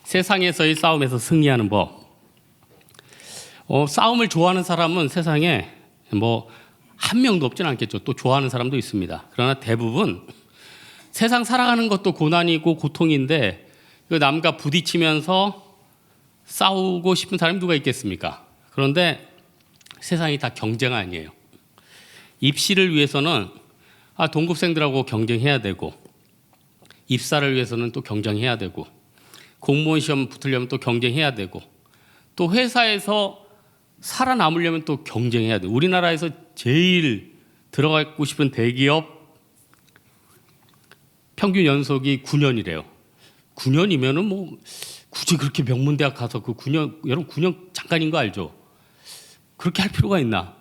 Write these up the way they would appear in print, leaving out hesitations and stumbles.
세상에서의 싸움에서 승리하는 법. 싸움을 좋아하는 사람은 세상에 한 명도 없지는 않겠죠. 또 좋아하는 사람도 있습니다. 그러나 대부분 세상 살아가는 것도 고난이고 고통인데 그 남과 부딪히면서 싸우고 싶은 사람이 누가 있겠습니까? 그런데 세상이 다 경쟁 아니에요. 입시를 위해서는 동급생들하고 경쟁해야 되고, 입사를 위해서는 또 경쟁해야 되고, 공무원 시험 붙으려면 또 경쟁해야 되고, 또 회사에서 살아남으려면 또 경쟁해야 돼요. 우리나라에서 제일 들어가고 싶은 대기업 평균 연속이 9년이래요. 9년이면은 굳이 그렇게 명문대학 가서 그 9년, 여러분 9년 잠깐인 거 알죠? 그렇게 할 필요가 있나?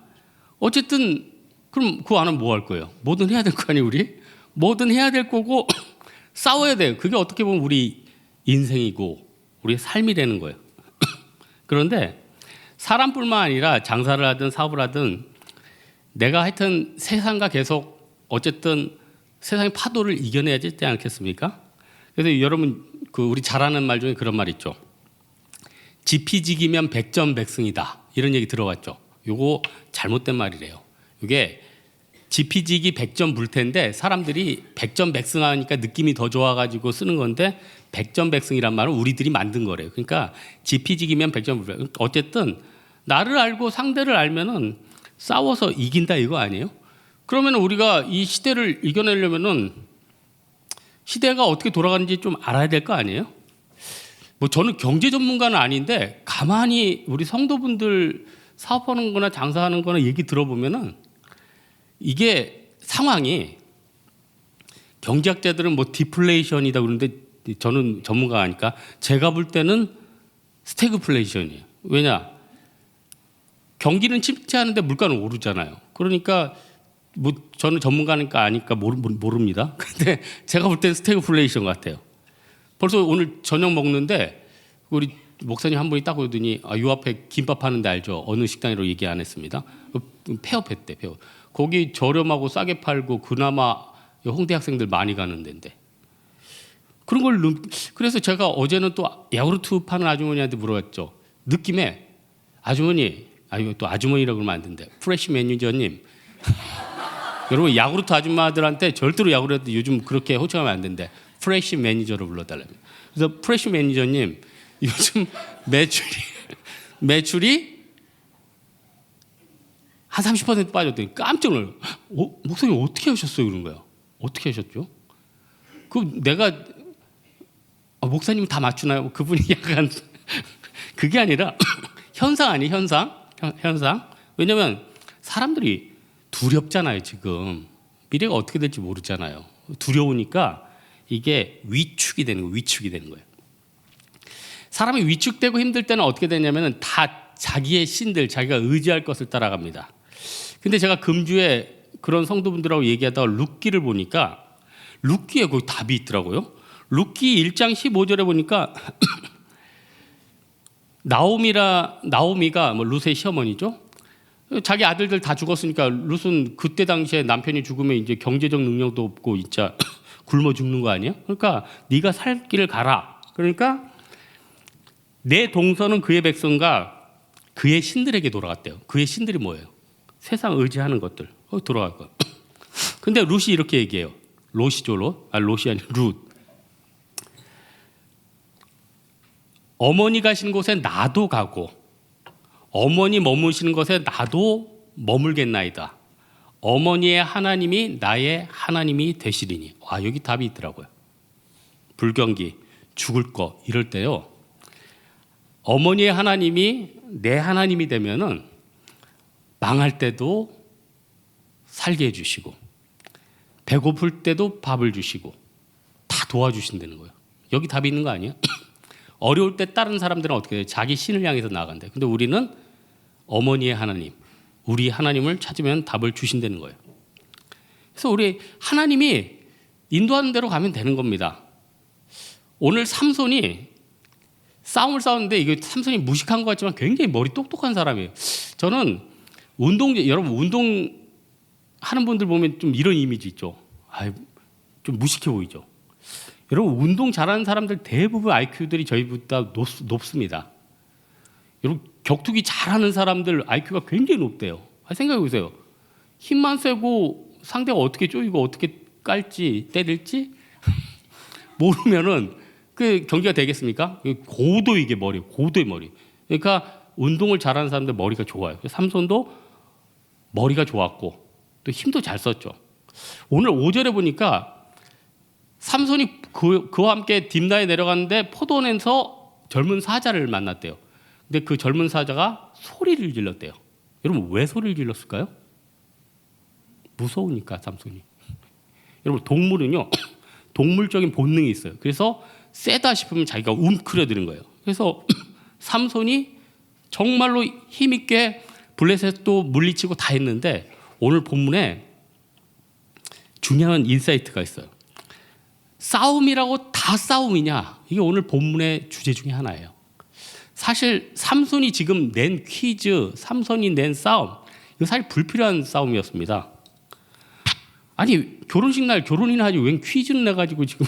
어쨌든 그럼 그 안은 뭐 할 거예요? 뭐든 해야 될 거 아니에요, 우리? 뭐든 해야 될 거고 싸워야 돼요. 그게 어떻게 보면 우리 인생이고 우리의 삶이 되는 거예요. 그런데 사람뿐만 아니라 장사를 하든 사업을 하든 내가 하여튼 세상과 계속 어쨌든 세상의 파도를 이겨내야 되지 않겠습니까? 그래서 여러분 우리 잘 아는 말 중에 그런 말 있죠. 지피지기면 백전백승이다. 이런 얘기 들어봤죠. 요거 잘못된 말이래요. 이게 지피지기 백전불태인데 사람들이 백전백승하니까 느낌이 더 좋아가지고 쓰는 건데 백전백승이란 말은 우리들이 만든 거래요. 그러니까 지피지기면 백전불태. 어쨌든 나를 알고 상대를 알면은 싸워서 이긴다 이거 아니에요? 그러면 우리가 이 시대를 이겨내려면은 시대가 어떻게 돌아가는지 좀 알아야 될 거 아니에요? 저는 경제 전문가는 아닌데 가만히 우리 성도분들 사업하는 거나 장사하는 거나 얘기 들어보면은 이게 상황이 경제학자들은 디플레이션이다 그러는데 저는 전문가가 아니까 제가 볼 때는 스태그플레이션이에요. 왜냐? 경기는 침체하는데 물가는 오르잖아요. 그러니까 저는 전문가니까 아니까 모릅니다. 근데 제가 볼 때는 스태그플레이션 같아요. 벌써 오늘 저녁 먹는데 우리 목사님 한 분이 딱 오더니 요 앞에 김밥 하는데 알죠? 어느 식당이라고 얘기 안 했습니다. 폐업했대. 폐업. 거기 저렴하고 싸게 팔고 그나마 홍대 학생들 많이 가는 데인데 그런 걸 그래서 제가 어제는 또 야구르트 파는 아주머니한테 물어봤죠. 느낌에 아주머니 또 아주머니라고 그러면 안 된대. 프레시 매니저님 여러분 야구르트 아줌마들한테 절대로 야구르트 요즘 그렇게 호칭하면 안 된대. 프레시 매니저로 불러달라며. 그래서 프레시 매니저님 요즘 매출이 한 30% 빠졌더니 깜짝 놀라요. 목사님 어떻게 하셨어요? 그런 거야. 어떻게 하셨죠? 내가 목사님 다 맞추나요? 그분이 약간 그게 아니라 현상 아니에요? 현상. 왜냐면 사람들이 두렵잖아요. 지금 미래가 어떻게 될지 모르잖아요. 두려우니까 이게 위축이 되는 거예요. 사람이 위축되고 힘들 때는 어떻게 되냐면 다 자기의 신들, 자기가 의지할 것을 따라갑니다. 근데 제가 금주에 그런 성도분들하고 얘기하다가 룻기를 보니까 룻기에 거기 답이 있더라고요. 룻기 1장 15절에 보니까 나오미가 룻의 시어머니죠. 자기 아들들 다 죽었으니까 룻은 그때 당시에 남편이 죽으면 이제 경제적 능력도 없고 진짜 굶어 죽는 거 아니에요? 그러니까 네가 살 길을 가라. 그러니까 내 동서는 그의 백성과 그의 신들에게 돌아갔대요. 그의 신들이 뭐예요? 세상 의지하는 것들. 돌아갈 거예요. 근데 룻이 이렇게 얘기해요. 롯이 아니라 룻. 어머니 가신 곳에 나도 가고 어머니 머무시는 곳에 나도 머물겠나이다. 어머니의 하나님이 나의 하나님이 되시리니. 여기 답이 있더라고요. 불경기, 죽을 거 이럴 때요. 어머니의 하나님이 내 하나님이 되면은 망할 때도 살게 해주시고 배고플 때도 밥을 주시고 다 도와주신다는 거예요. 여기 답이 있는 거 아니에요? 어려울 때 다른 사람들은 어떻게 돼요? 자기 신을 향해서 나아간대. 근데 우리는 어머니의 하나님, 우리 하나님을 찾으면 답을 주신다는 거예요. 그래서 우리 하나님이 인도하는 대로 가면 되는 겁니다. 오늘 삼손이 싸움을 싸웠는데 이게 삼손이 무식한 것 같지만 굉장히 머리 똑똑한 사람이에요. 저는 여러분 운동하는 분들 보면 좀 이런 이미지 있죠. 좀 무식해 보이죠. 여러분 운동 잘하는 사람들 대부분 IQ들이 저희보다 높습니다. 여러분 격투기 잘하는 사람들 IQ가 굉장히 높대요. 생각해 보세요. 힘만 세고 상대가 어떻게 쪼이고 어떻게 깔지 때릴지 모르면은 그 경기가 되겠습니까? 고도의 머리, 고도의 머리. 그러니까 운동을 잘하는 사람들 머리가 좋아요. 삼손도 머리가 좋았고 또 힘도 잘 썼죠. 오늘 5절에 보니까 삼손이 그와 함께 딥나에 내려갔는데 포도원에서 젊은 사자를 만났대요. 근데 그 젊은 사자가 소리를 질렀대요. 여러분 왜 소리를 질렀을까요? 무서우니까 삼손이. 여러분 동물은요 동물적인 본능이 있어요. 그래서 세다 싶으면 자기가 움츠러드는 거예요. 그래서 삼손이 정말로 힘있게 블레셋도 물리치고 다 했는데 오늘 본문에 중요한 인사이트가 있어요. 싸움이라고 다 싸움이냐? 이게 오늘 본문의 주제 중에 하나예요. 사실 삼손이 지금 낸 퀴즈, 삼손이 낸 싸움, 이거 사실 불필요한 싸움이었습니다. 아니 결혼식 날 결혼이나 하지 웬 퀴즈를 내가지고 지금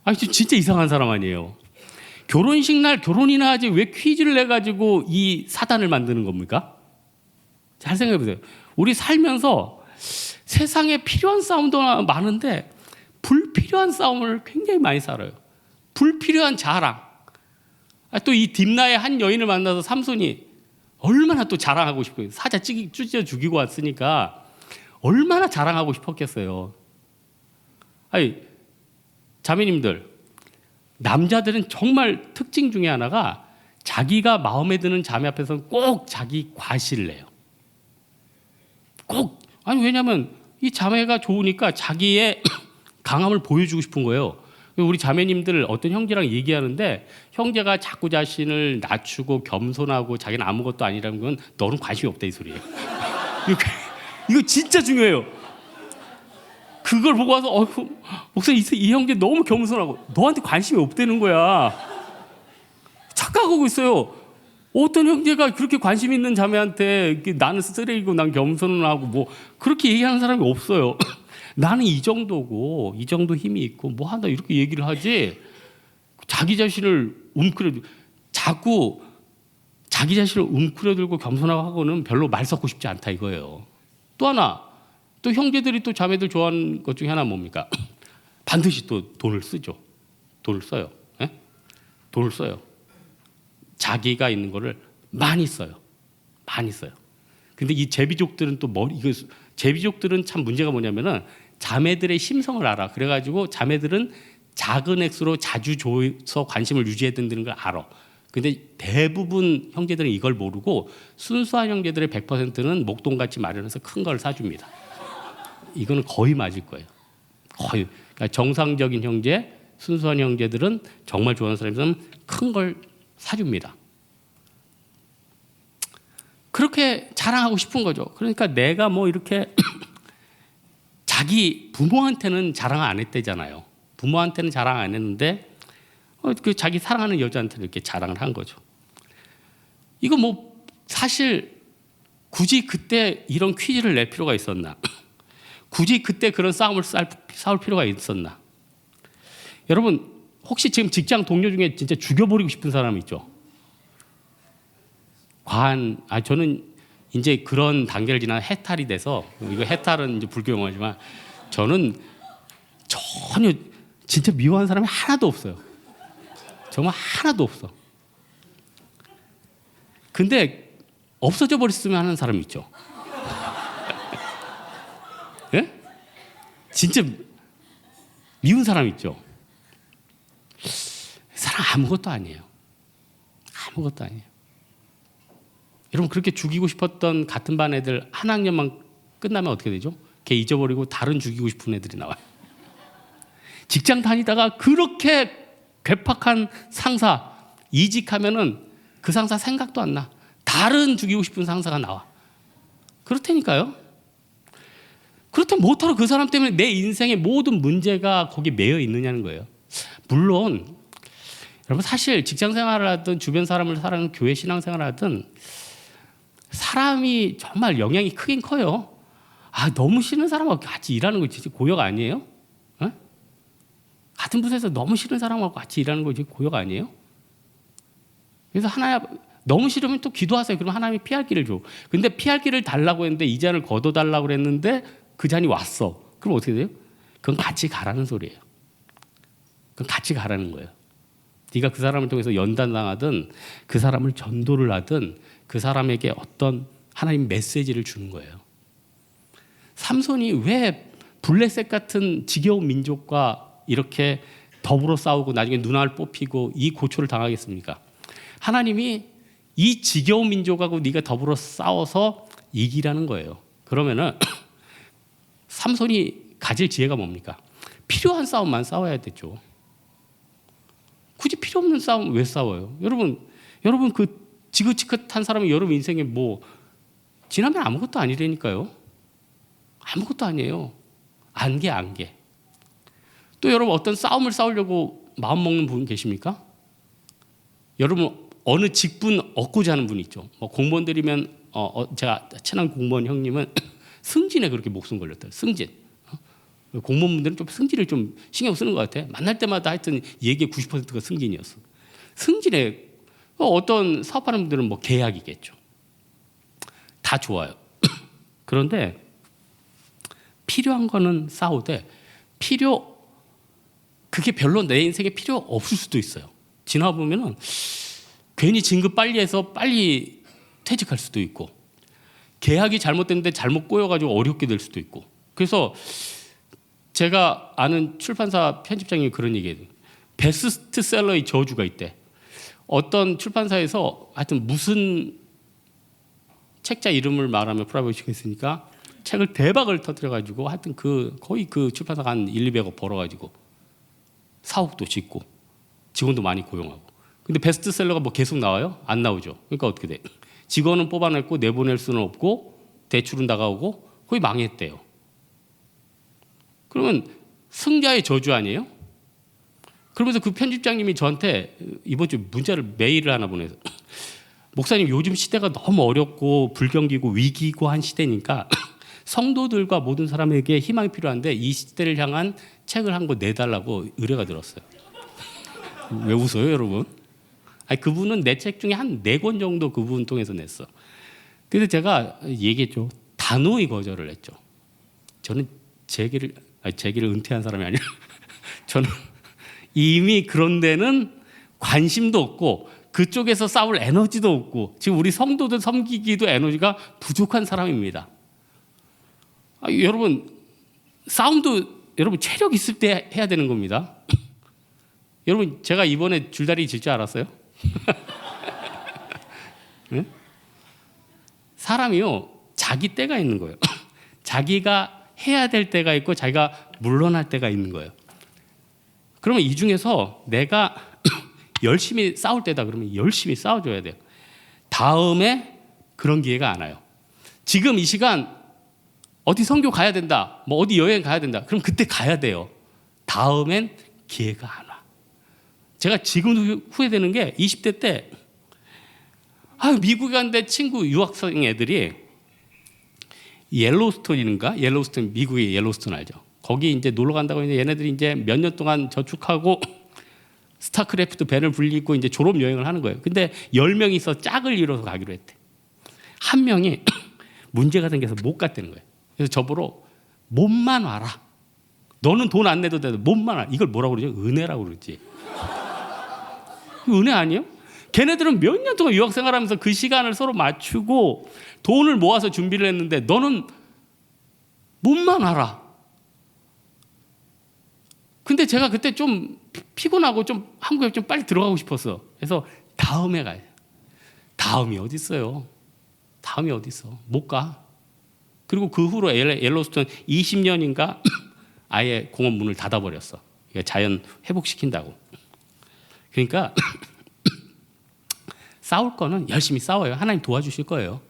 아니 진짜 이상한 사람 아니에요. 결혼식 날 결혼이나 하지 왜 퀴즈를 내가지고 이 사단을 만드는 겁니까? 잘 생각해 보세요. 우리 살면서 세상에 필요한 싸움도 많은데 불필요한 싸움을 굉장히 많이 살아요. 불필요한 자랑. 또 이 딥나의 한 여인을 만나서 삼손이 얼마나 또 자랑하고 싶어요. 사자 찢어 죽이고 왔으니까 얼마나 자랑하고 싶었겠어요. 아니 자매님들, 남자들은 정말 특징 중에 하나가 자기가 마음에 드는 자매 앞에서는 꼭 자기 과시를 해요. 꼭. 아니 왜냐하면 이 자매가 좋으니까 자기의 강함을 보여주고 싶은 거예요. 우리 자매님들 어떤 형제랑 얘기하는데 형제가 자꾸 자신을 낮추고 겸손하고 자기는 아무것도 아니라는 건 너는 관심이 없다 이 소리예요. 이거 진짜 중요해요. 그걸 보고 와서 목사님 이 형제 너무 겸손하고 너한테 관심이 없다는 거야. 착각하고 있어요. 어떤 형제가 그렇게 관심 있는 자매한테 나는 쓰레기고 난 겸손을 하고 뭐 그렇게 얘기하는 사람이 없어요. 나는 이 정도고 이 정도 힘이 있고 뭐 한다 이렇게 얘기를 하지. 자기 자신을 자꾸 자기 자신을 움츠러들고 겸손하고는 별로 말 섞고 싶지 않다 이거예요. 또 하나, 또 형제들이 또 자매들 좋아하는 것 중에 하나 뭡니까? 반드시 또 돈을 쓰죠. 돈을 써요. 예? 돈을 써요. 자기가 있는 거를 많이 써요. 많이 써요. 근데 이 제비족들은 또 제비족들은 참 문제가 뭐냐면은 자매들의 심성을 알아. 그래가지고 자매들은 작은 액수로 자주 줘서 관심을 유지해야 된다는 걸 알아. 근데 대부분 형제들은 이걸 모르고 순수한 형제들의 100%는 목돈같이 마련해서 큰 걸 사줍니다. 이거는 거의 맞을 거예요. 거의. 그러니까 정상적인 형제, 순수한 형제들은 정말 좋아하는 사람들은 큰 걸 사줍니다. 그렇게 자랑하고 싶은 거죠. 그러니까 내가 뭐 이렇게 자기 부모한테는 자랑 안 했대잖아요. 부모한테는 자랑 안 했는데 그 자기 사랑하는 여자한테는 이렇게 자랑을 한 거죠. 이거 뭐 사실 굳이 그때 이런 퀴즈를 낼 필요가 있었나? 굳이 그때 그런 싸움을 싸울 필요가 있었나? 여러분 혹시 지금 직장 동료 중에 진짜 죽여버리고 싶은 사람 있죠? 저는 이제 그런 단계를 지나 해탈이 돼서 이거 해탈은 이제 불교 용어지만 저는 전혀 진짜 미워하는 사람이 하나도 없어요. 정말 하나도 없어. 근데 없어져 버렸으면 하는 사람이 있죠. 예? 진짜 미운 사람 있죠. 사람 아무것도 아니에요. 아무것도 아니에요. 여러분 그렇게 죽이고 싶었던 같은 반 애들 한 학년만 끝나면 어떻게 되죠? 걔 잊어버리고 다른 죽이고 싶은 애들이 나와요. 직장 다니다가 그렇게 괴팍한 상사 이직하면은 그 상사 생각도 안 나. 다른 죽이고 싶은 상사가 나와. 그렇다니까요. 그렇다면 뭐하러 그 사람 때문에 내 인생의 모든 문제가 거기 매여 있느냐는 거예요. 물론 여러분 사실 직장 생활을 하든 주변 사람을 사랑하는 교회 신앙생활을 하든 사람이 정말 영향이 크긴 커요. 너무 싫은 사람하고 같이 일하는 거 진짜 고역 아니에요? 어? 같은 부서에서 너무 싫은 사람하고 같이 일하는 거 이제 고역 아니에요? 그래서 하나야 너무 싫으면 또 기도하세요. 그럼 하나님이 피할 길을 줘. 근데 피할 길을 달라고 했는데 이 잔을 걷어달라고 그랬는데 그 잔이 왔어. 그럼 어떻게 돼요? 그건 같이 가라는 소리예요. 그건 같이 가라는 거예요. 네가 그 사람을 통해서 연단당하든 그 사람을 전도를 하든 그 사람에게 어떤 하나님 메시지를 주는 거예요. 삼손이 왜 블레셋 같은 지겨운 민족과 이렇게 더불어 싸우고 나중에 눈알 뽑히고 이 고초를 당하겠습니까? 하나님이 이 지겨운 민족하고 네가 더불어 싸워서 이기라는 거예요. 그러면은 삼손이 가질 지혜가 뭡니까? 필요한 싸움만 싸워야 되죠. 굳이 필요 없는 싸움 왜 싸워요? 여러분 그 지긋지긋한 사람이 여러분 인생에 뭐 지나면 아무것도 아니라니까요. 아무것도 아니에요. 안개. 또 여러분 어떤 싸움을 싸우려고 마음 먹는 분 계십니까? 여러분 어느 직분 얻고자 하는 분 있죠. 뭐 공무원들이면 제가 친한 공무원 형님은 승진에 그렇게 목숨 걸렸대요. 승진. 공무원분들은 좀 승진을 좀 신경 쓰는 것 같아. 만날 때마다 하여튼 얘기의 90%가 승진이었어. 승진에 어떤 사업하는 분들은 뭐 계약이겠죠. 다 좋아요. 그런데 필요한 거는 싸우되 그게 별로 내 인생에 필요 없을 수도 있어요. 지나 보면은 괜히 진급 빨리 해서 빨리 퇴직할 수도 있고 계약이 잘못됐는데 잘못 꼬여가지고 어렵게 될 수도 있고. 그래서 제가 아는 출판사 편집장님이 그런 얘기해요. 베스트셀러의 저주가 있대. 어떤 출판사에서 하여튼 무슨 책자 이름을 말하면 프라이버시가 있으니까 책을 대박을 터뜨려가지고 하여튼 거의 그 출판사가 한 1,200억 벌어가지고 사옥도 짓고 직원도 많이 고용하고. 근데 베스트셀러가 뭐 계속 나와요? 안 나오죠. 그러니까 어떻게 돼? 직원은 뽑아냈고 내보낼 수는 없고 대출은 다가오고 거의 망했대요. 그러면 승자의 저주 아니에요? 그러면서 그 편집장님이 저한테 이번 주 문자를 메일을 하나 보내서 목사님 요즘 시대가 너무 어렵고 불경기고 위기고 한 시대니까 성도들과 모든 사람에게 희망이 필요한데 이 시대를 향한 책을 한 권 내달라고 의뢰가 들었어요. 왜 웃어요 여러분? 아니, 그분은 내 책 중에 한 4권 정도 그분 통해서 냈어. 그래서 제가 얘기했죠. 단호히 거절을 했죠. 저는 제 길을 은퇴한 사람이 아니라 저는 이미 그런 데는 관심도 없고 그쪽에서 싸울 에너지도 없고 지금 우리 성도들 섬기기도 에너지가 부족한 사람입니다. 여러분 싸움도 여러분 체력 있을 때 해야 되는 겁니다. 여러분 제가 이번에 줄다리 질 줄 알았어요? 네? 사람이요 자기 때가 있는 거예요. 자기가 해야 될 때가 있고 자기가 물러날 때가 있는 거예요. 그러면 이 중에서 내가 열심히 싸울 때다 그러면 열심히 싸워줘야 돼요. 다음에 그런 기회가 안 와요. 지금 이 시간 어디 선교 가야 된다, 뭐 어디 여행 가야 된다. 그럼 그때 가야 돼요. 다음엔 기회가 안 와. 제가 지금도 후회되는 게 20대 때 미국에 갔는데 친구 유학생 애들이 옐로우스톤인가? 옐로우스톤, 미국의 옐로우스톤 알죠? 거기 이제 놀러 간다고 했는데 얘네들이 이제 몇 년 동안 저축하고 스타크래프트 배를 불리고 이제 졸업 여행을 하는 거예요. 근데 10명이서 짝을 이뤄서 가기로 했대. 한 명이 문제가 생겨서 못 갔다는 거예요. 그래서 저보러 몸만 와라. 너는 돈 안 내도 돼도 몸만 와라. 이걸 뭐라고 그러죠? 은혜라고 그러지. 은혜 아니에요? 걔네들은 몇 년 동안 유학 생활하면서 그 시간을 서로 맞추고 돈을 모아서 준비를 했는데 너는 몸만 와라. 근데 제가 그때 좀 피곤하고 좀 한국에 좀 빨리 들어가고 싶었어. 그래서 다음에 가야 돼. 다음이 어디 있어요? 다음이 어디 있어? 못 가. 그리고 그 후로 옐로스톤 20년인가 아예 공원 문을 닫아버렸어. 자연 회복시킨다고. 그러니까 싸울 거는 열심히 싸워요. 하나님 도와주실 거예요.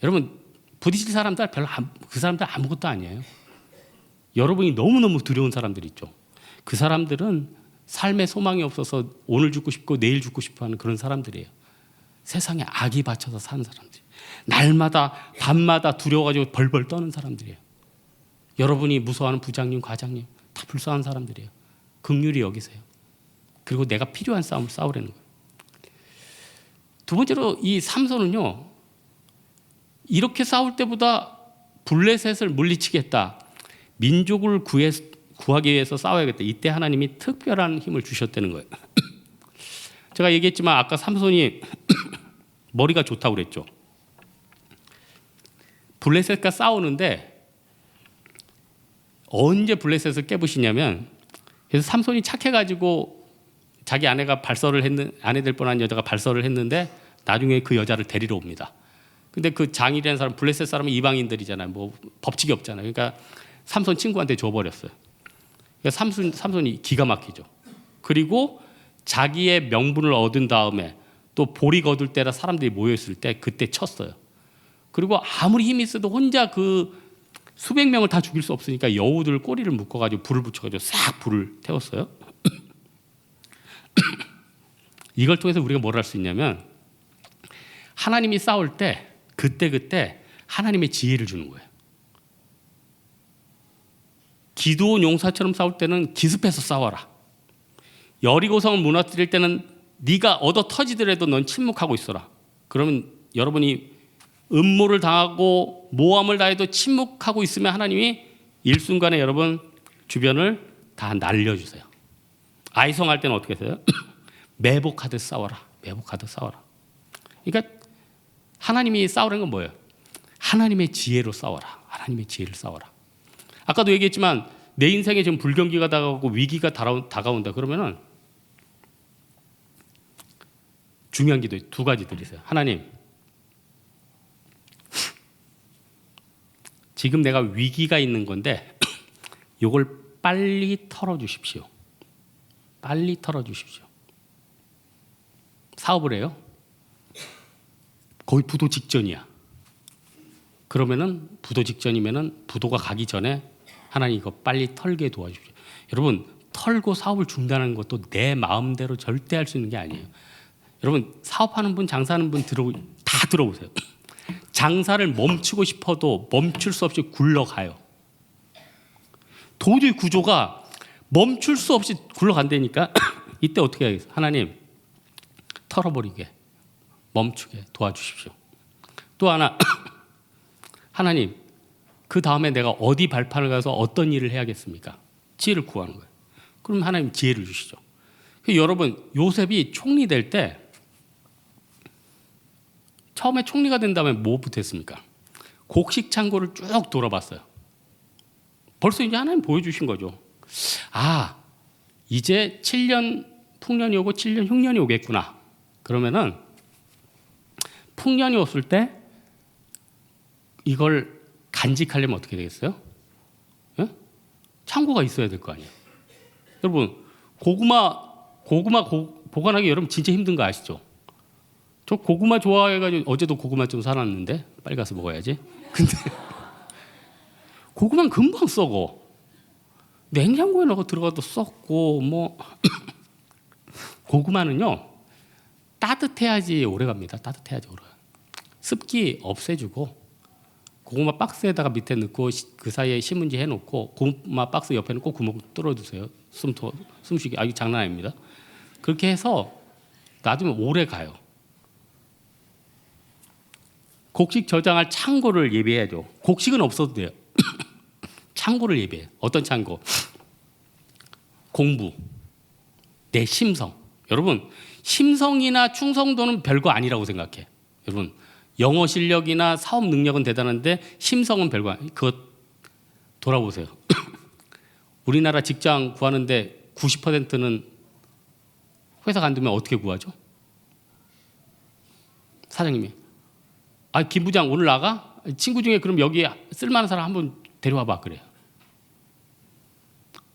여러분 부딪힐 사람들 그 사람들 아무것도 아니에요. 여러분이 너무너무 두려운 사람들 있죠. 그 사람들은 삶에 소망이 없어서 오늘 죽고 싶고 내일 죽고 싶어하는 그런 사람들이에요. 세상에 악이 받쳐서 사는 사람들. 날마다 밤마다 두려워가지고 벌벌 떠는 사람들이에요. 여러분이 무서워하는 부장님, 과장님 다 불쌍한 사람들이에요. 긍휼히 여기세요. 그리고 내가 필요한 싸움을 싸우라는 거예요. 두 번째로 이 삼손은요, 이렇게 싸울 때보다 블레셋을 물리치겠다, 민족을 구하기 위해서 싸워야겠다, 이때 하나님이 특별한 힘을 주셨다는 거예요. 제가 얘기했지만 아까 삼손이 머리가 좋다고 그랬죠. 블레셋과 싸우는데 언제 블레셋을 깨부시냐면, 그래서 삼손이 착해가지고 자기 아내가 아내 될 뻔한 여자가 발설을 했는데 나중에 그 여자를 데리러 옵니다. 근데 그 장이라는 사람, 블레셋 사람은 이방인들이잖아요. 뭐 법칙이 없잖아요. 그러니까 삼손 친구한테 줘버렸어요. 그러니까 삼손이 기가 막히죠. 그리고 자기의 명분을 얻은 다음에 또 보리 거둘 때라 사람들이 모여있을 때 그때 쳤어요. 그리고 아무리 힘이 있어도 혼자 그 수백 명을 다 죽일 수 없으니까 여우들 꼬리를 묶어가지고 불을 붙여가지고 싹 불을 태웠어요. 이걸 통해서 우리가 뭘 할 수 있냐면, 하나님이 싸울 때 그때 하나님의 지혜를 주는 거예요. 기드온 용사처럼 싸울 때는 기습해서 싸워라. 여리고성을 무너뜨릴 때는 네가 얻어 터지더라도 넌 침묵하고 있어라. 그러면 여러분이 음모를 당하고 모함을 다해도 침묵하고 있으면 하나님이 일순간에 여러분 주변을 다 날려주세요. 아이성할 때는 어떻게 해서요? 매복하듯 싸워라. 매복하듯 싸워라. 그러니까 하나님이 싸우라는 건 뭐예요? 하나님의 지혜로 싸워라. 하나님의 지혜를 싸워라. 아까도 얘기했지만 내 인생에 지금 불경기가 다가오고 위기가 다가온다 그러면은 중요한 기도 두 가지 드리세요. 하나님, 지금 내가 위기가 있는 건데 이걸 빨리 털어주십시오. 빨리 털어주십시오. 사업을 해요. 거의 부도 직전이야. 그러면은 부도 직전이면은 부도가 가기 전에 하나님 이거 빨리 털게 도와주십시오. 여러분, 털고 사업을 중단하는 것도 내 마음대로 절대 할 수 있는 게 아니에요. 여러분, 사업하는 분, 장사하는 분 다 들어보세요. 장사를 멈추고 싶어도 멈출 수 없이 굴러가요. 도저히 구조가 멈출 수 없이 굴러간다니까 이때 어떻게 해야겠어요? 하나님, 털어버리게, 멈추게 도와주십시오. 또 하나, 하나님, 그 다음에 내가 어디 발판을 가서 어떤 일을 해야겠습니까? 지혜를 구하는 거예요. 그럼 하나님 지혜를 주시죠. 여러분, 요셉이 총리 될 때 처음에 총리가 된 다음에 뭐부터 했습니까? 곡식 창고를 쭉 돌아봤어요. 벌써 이제 하나님 보여주신 거죠. 아, 이제 7년 풍년이 오고 7년 흉년이 오겠구나. 그러면은 풍년이 왔을 때 이걸 간직하려면 어떻게 되겠어요? 예? 창고가 있어야 될 거 아니에요. 여러분, 고구마 보관하기 여러분 진짜 힘든 거 아시죠? 저 고구마 좋아해가지고 어제도 고구마 좀 사놨는데 빨리 가서 먹어야지. 근데 고구마는 금방 썩어. 냉장고에 넣고 들어가도 썩고 뭐 고구마는요 따뜻해야지 오래갑니다. 따뜻해야지 오래. 습기 없애주고 고구마 박스에다가 밑에 넣고 그 사이에 신문지 해놓고 고구마 박스 옆에는 꼭 구멍 뚫어두세요. 숨쉬기. 이거 장난 아닙니다. 그렇게 해서 놔두면 오래 가요. 곡식 저장할 창고를 예비해야죠. 곡식은 없어도 돼요. 창고를 예비해요. 어떤 창고? 공부, 내 심성. 여러분, 심성이나 충성도는 별거 아니라고 생각해. 여러분, 영어 실력이나 사업 능력은 대단한데 심성은 별거 아니에요. 그것 돌아보세요. 우리나라 직장 구하는데 90%는 회사 간두면 어떻게 구하죠? 사장님이 김 부장 오늘 나가? 친구 중에 그럼 여기 쓸만한 사람 한번 데려와 봐. 그래요.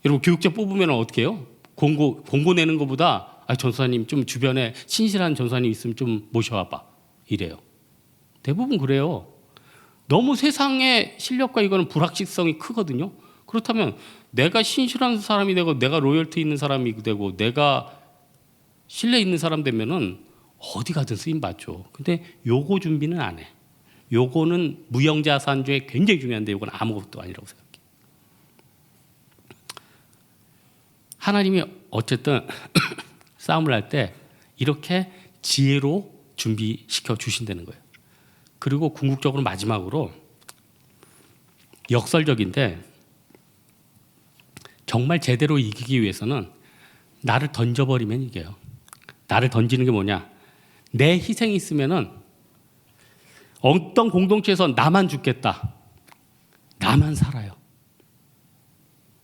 여러분, 교육자 뽑으면 어떻게 해요? 공고 내는 것보다 전사님 좀 주변에 신실한 전사님 있으면 좀 모셔와 봐. 이래요. 대부분 그래요. 너무 세상의 실력과 이거는 불확실성이 크거든요. 그렇다면 내가 신실한 사람이 되고 내가 로열티 있는 사람이 되고 내가 신뢰 있는 사람 되면은 어디 가든 쓰임 받죠. 근데 요거 준비는 안 해. 요거는 무형자산 중에 굉장히 중요한데 요건 아무것도 아니라고 생각해. 하나님이 어쨌든 싸움을 할 때 이렇게 지혜로 준비시켜 주신다는 거예요. 그리고 궁극적으로 마지막으로 역설적인데 정말 제대로 이기기 위해서는 나를 던져버리면 이겨요. 나를 던지는 게 뭐냐? 내 희생이 있으면은 어떤 공동체에서 나만 죽겠다. 나만 살아요.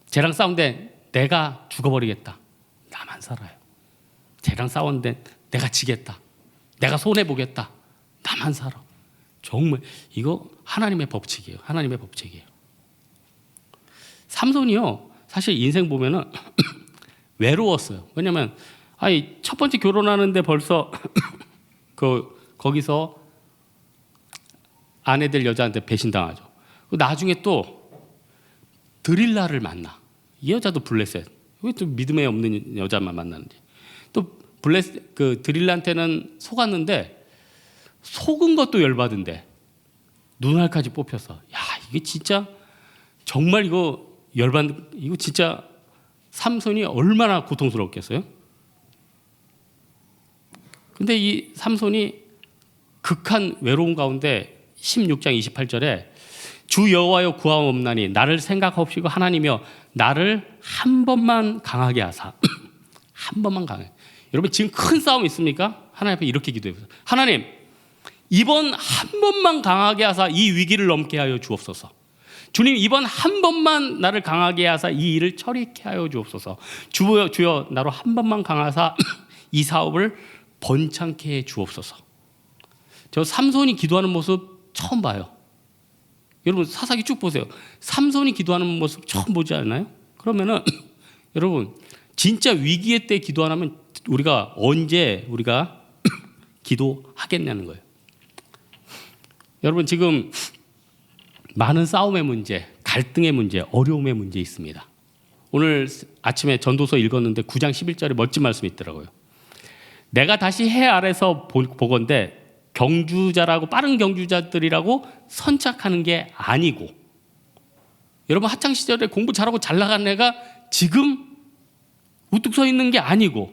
쟤랑 싸운데 내가 죽어버리겠다. 나만 살아요. 쟤랑 싸웠는데 내가 지겠다. 내가 손해보겠다. 나만 살아. 정말 이거 하나님의 법칙이에요. 하나님의 법칙이에요. 삼손이요. 사실 인생 보면은 외로웠어요. 왜냐면 첫 번째 결혼하는데 벌써 거기서 아내 될 여자한테 배신당하죠. 나중에 또 드릴라를 만나. 이 여자도 블레셋. 왜 또 믿음에 없는 여자만 만나는지. 또 드릴라한테는 속았는데 속은 것도 열받은데 눈알까지 뽑혀서 야 이게 진짜 정말 이거 이거 진짜 삼손이 얼마나 고통스럽겠어요? 근데 이 삼손이 극한 외로움 가운데 16장 28절에 주 여호와여 구하옵나니 나를 생각하옵시고 하나님이여 나를 한 번만 강하게 하사 한 번만 강하게. 여러분 지금 큰 싸움 있습니까? 하나님 앞에 이렇게 기도해보세요. 하나님 이번 한 번만 강하게 하사 이 위기를 넘게 하여 주옵소서. 주님 이번 한 번만 나를 강하게 하사 이 일을 처리케 하여 주옵소서. 주여 나로 한 번만 강하사 이 사업을 번창케 해 주옵소서. 저 삼손이 기도하는 모습 처음 봐요. 여러분 사사기 쭉 보세요. 삼손이 기도하는 모습 처음 보지 않나요? 그러면은 여러분 진짜 위기의 때 기도 안 하면 우리가 언제 기도하겠냐는 거예요. 여러분 지금 많은 싸움의 문제, 갈등의 문제, 어려움의 문제 있습니다. 오늘 아침에 전도서 읽었는데 9장 11절에 멋진 말씀이 있더라고요. 내가 다시 해 아래서 보건대 경주자라고 빠른 경주자들이라고 선착하는 게 아니고 여러분 학창시절에 공부 잘하고 잘 나간 애가 지금 우뚝 서 있는 게 아니고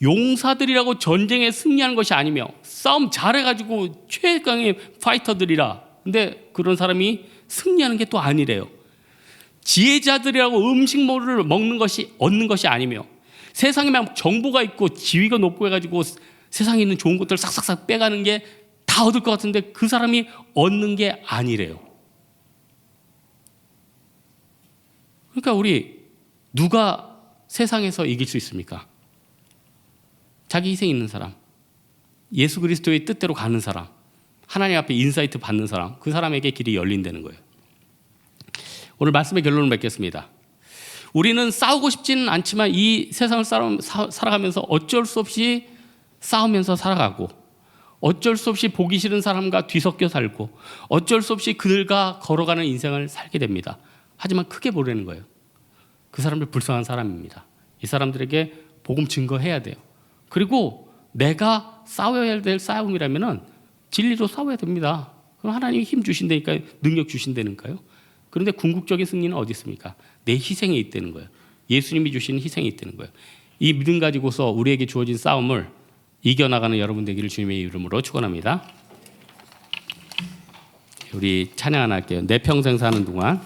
용사들이라고 전쟁에 승리하는 것이 아니며 싸움 잘해가지고 최강의 파이터들이라 근데 그런 사람이 승리하는 게 또 아니래요. 지혜자들이라고 음식물을 얻는 것이 아니며 세상에 막 정보가 있고 지위가 높고 해가지고 세상에 있는 좋은 것들을 싹싹싹 빼가는 게 다 얻을 것 같은데 그 사람이 얻는 게 아니래요. 그러니까 우리 누가 세상에서 이길 수 있습니까? 자기 희생 있는 사람, 예수 그리스도의 뜻대로 가는 사람, 하나님 앞에 인사이트 받는 사람, 그 사람에게 길이 열린다는 거예요. 오늘 말씀의 결론을 맺겠습니다. 우리는 싸우고 싶지는 않지만 이 세상을 살아가면서 어쩔 수 없이 싸우면서 살아가고 어쩔 수 없이 보기 싫은 사람과 뒤섞여 살고 어쩔 수 없이 그들과 걸어가는 인생을 살게 됩니다. 하지만 크게 보라는 거예요. 그 사람들 불쌍한 사람입니다. 이 사람들에게 복음 증거해야 돼요. 그리고 내가 싸워야 될 싸움이라면은 진리로 싸워야 됩니다. 그럼 하나님이 힘 주신다니까요. 능력 주신다니까요. 그런데 궁극적인 승리는 어디 있습니까? 내 희생에 있다는 거예요. 예수님이 주신 희생이 있다는 거예요. 이 믿음 가지고서 우리에게 주어진 싸움을 이겨나가는 여러분 되기를 주님의 이름으로 축원합니다. 우리 찬양 하나 할게요. 내 평생 사는 동안